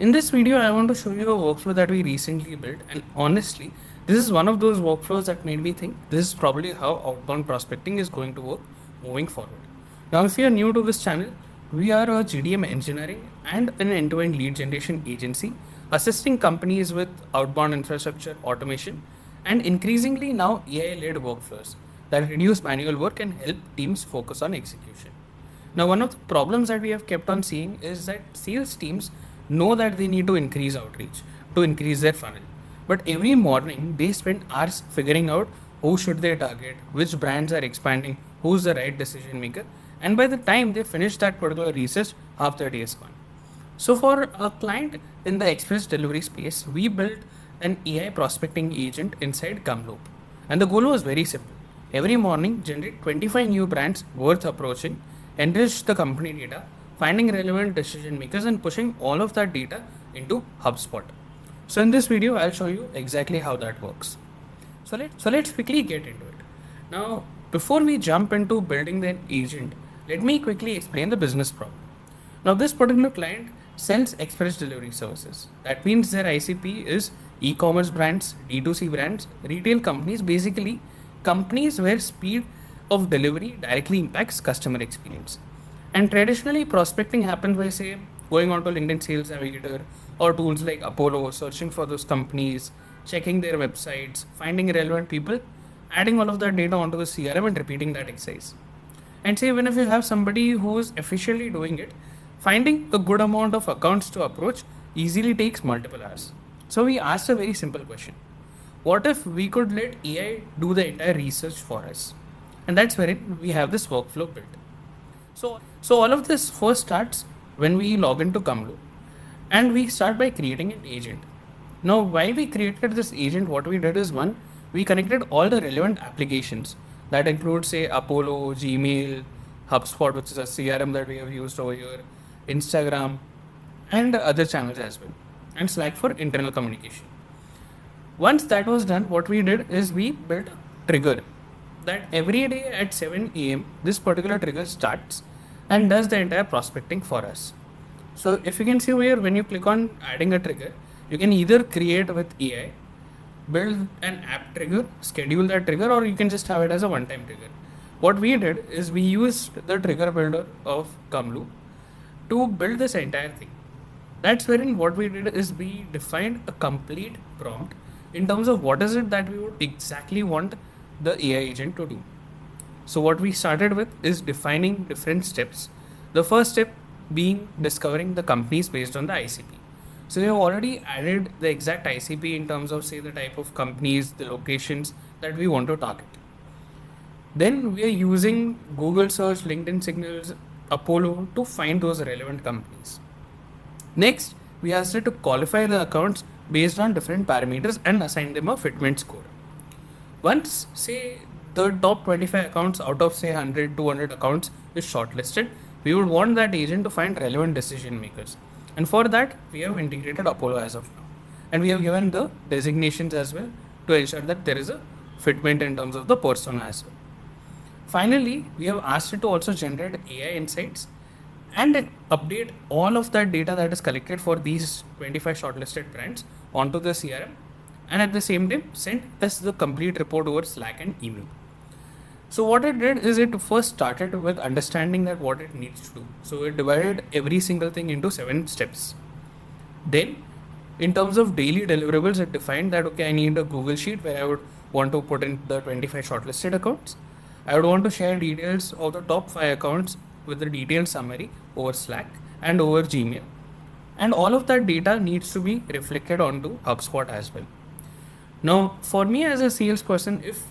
In this video, I want to show you a workflow that we recently built, and honestly, this is one of those workflows that made me think this is probably how outbound prospecting is going to work moving forward. Now, if you are new to this channel, we are a GDM engineering and an end-to-end lead generation agency assisting companies with outbound infrastructure automation and increasingly now AI-led workflows that reduce manual work and help teams focus on execution. Now, one of the problems that we have kept on seeing is that sales teams know that they need to increase outreach to increase their funnel. But every morning they spend hours figuring out who should they target, which brands are expanding, who's the right decision maker. And by the time they finish that particular research, half the day is gone. So for a client in the express delivery space, we built an AI prospecting agent inside Gumloop. And the goal was very simple. Every morning, generate 25 new brands worth approaching, enrich the company data, finding relevant decision makers and pushing all of that data into HubSpot. So in this video, I'll show you exactly how that works. So let's quickly get into it. Now, before we jump into building the agent, let me quickly explain the business problem. Now, this particular client sells express delivery services. That means their ICP is e-commerce brands, D2C brands, retail companies, basically companies where speed of delivery directly impacts customer experience. And traditionally, prospecting happens by, say, going onto LinkedIn Sales Navigator or tools like Apollo, searching for those companies, checking their websites, finding relevant people, adding all of that data onto the CRM and repeating that exercise. And say, even if you have somebody who is efficiently doing it, finding a good amount of accounts to approach easily takes multiple hours. So we asked a very simple question. What if we could let AI do the entire research for us? And that's wherein we have this workflow built. So all of this first starts when we log into Gumloop, and we start by creating an agent. Now, while we created this agent, what we did is one, we connected all the relevant applications that include, say, Apollo, Gmail, HubSpot, which is a CRM that we have used over here, Instagram, and other channels as well, and Slack for internal communication. Once that was done, what we did is we built a trigger that every day at 7 a.m. this particular trigger starts and does the entire prospecting for us. So if you can see over here, when you click on adding a trigger, you can either create with AI, build an app trigger, schedule that trigger, or you can just have it as a one-time trigger. What we did is we used the trigger builder of Gumloop to build this entire thing. That's wherein what we did is we defined a complete prompt in terms of what is it that we would exactly want the AI agent to do. So what we started with is defining different steps. The first step being discovering the companies based on the ICP. So we have already added the exact ICP in terms of, say, the type of companies, the locations that we want to target. Then we are using Google search, LinkedIn signals, Apollo to find those relevant companies. Next, we asked it to qualify the accounts based on different parameters and assign them a fitment score. Once, say, the top 25 accounts out of, say, 100, 200 accounts is shortlisted, we would want that agent to find relevant decision makers. And for that, we have integrated Apollo as of now. And we have given the designations as well to ensure that there is a fitment in terms of the persona as well. Finally, we have asked it to also generate AI insights and update all of that data that is collected for these 25 shortlisted brands onto the CRM, and at the same time send us the complete report over Slack and email. So what it did is it first started with understanding that what it needs to do. So it divided every single thing into 7 steps. Then in terms of daily deliverables, it defined that, okay, I need a Google sheet where I would want to put in the 25 shortlisted accounts. I would want to share details of the top 5 accounts with the detailed summary over Slack and over Gmail. And all of that data needs to be reflected onto HubSpot as well. Now, for me as a salesperson, if,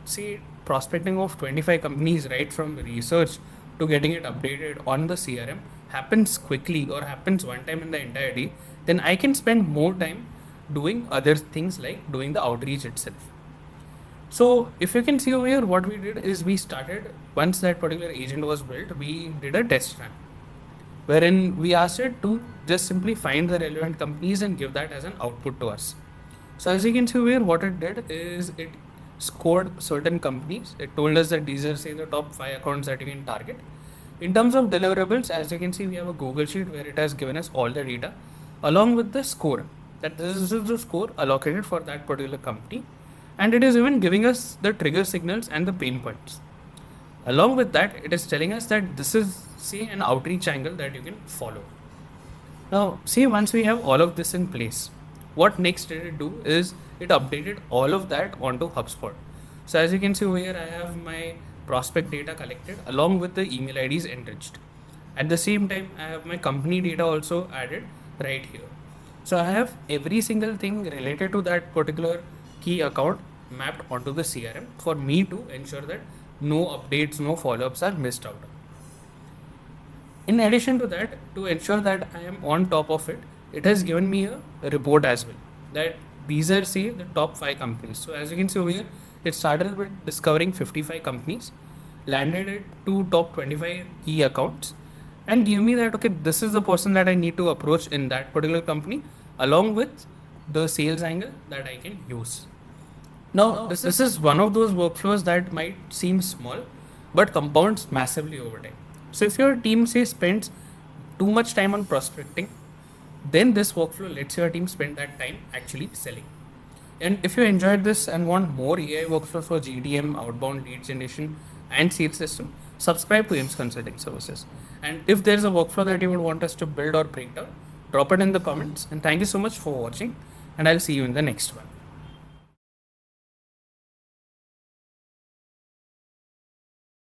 say, prospecting of 25 companies right from research to getting it updated on the CRM happens quickly or happens one time in the entire day, then I can spend more time doing other things like doing the outreach itself. So if you can see over here, what we did is we started, once that particular agent was built, we did a test run wherein we asked it to just simply find the relevant companies and give that as an output to us. So as you can see over here, what it did is it scored certain companies. It told us that these are, say, the top 5 accounts that you can target. In terms of deliverables, as you can see, we have a Google sheet where it has given us all the data. along with the score, that this is the score allocated for that particular company, and it is even giving us the trigger signals and the pain points. Along with that, it is telling us that this is, say, an outreach angle that you can follow. Now, see, once we have all of this in place, what next did it do is it updated all of that onto HubSpot. So as you can see over here, I have my prospect data collected along with the email IDs enriched. At the same time, I have my company data also added right here. So I have every single thing related to that particular key account mapped onto the CRM for me to ensure that no updates, no follow-ups are missed out. In addition to that, to ensure that I am on top of it, it has given me a report as well, that these are, say, the top 5 companies. So as you can see over here, it started with discovering 55 companies, landed it to top 25 key accounts, and give me that, okay, this is the person that I need to approach in that particular company, along with the sales angle that I can use. Now, this is one of those workflows that might seem small, but compounds massively over time. So if your team, say, spends too much time on prospecting, then this workflow lets your team spend that time actually selling. And if you enjoyed this and want more AI workflows for GTM, outbound lead generation, and sales system, subscribe to IMS Consulting Services. And if there's a workflow that you would want us to build or break down, drop it in the comments. And thank you so much for watching, and I'll see you in the next one.